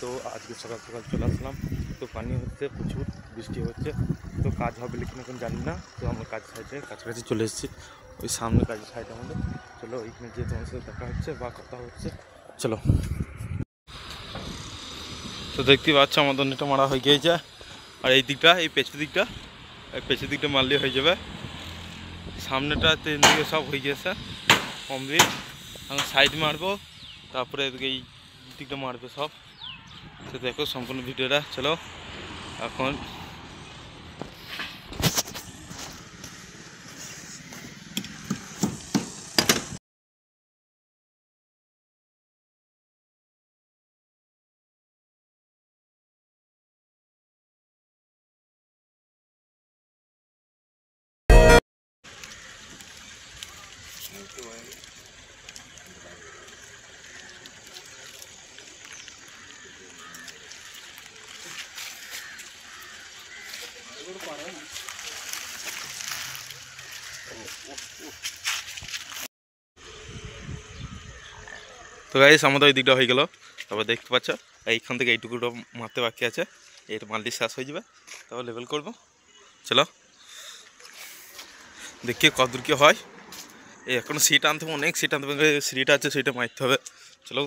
তো আজকে সকাল সকাল চলে আসলাম। তো পানি হচ্ছে, প্রচুর বৃষ্টি হচ্ছে, তো কাজ হবে কিনা এখন জানি না। তো আমরা কাজ সাইডে কাছাকাছি চলে এসেছি, ওই সামনে কাজের সাইড আমাদের। চলো ওইখানে যেয়ে তোমার সাথে দেখা হচ্ছে বা কথা হচ্ছে, চলো। তো দেখতে পাচ্ছ আমাদের নেটটা মারা হয়ে গিয়েছে, আর এই দিকটা, এই পেছনের দিকটা মারলে হয়ে যাবে। সামনেটা তিন দিকে সব হয়ে গেছে কমপ্লিট। আমি সাইড মারবো, তারপরে এই দিকটা মারবে সব। তো দেখো সম্পূর্ণ ভিডিওটা, চলো এখন। তো গাইস আমাদের ওই দিকটা হয়ে গেল, তারপর দেখতে পাচ্ছ এইখান থেকে এইটুকুটা মারতে বাকি আছে, এইটা মারলে শেষ হয়ে যাবে, তারপর লেভেল করবো। চলো দেখি কতদূর কি হয়। এই এখনো সিট আনতে হবে, অনেক সিট আনতে হবে, সিটটা আছে সেটা মারতে হবে। চলো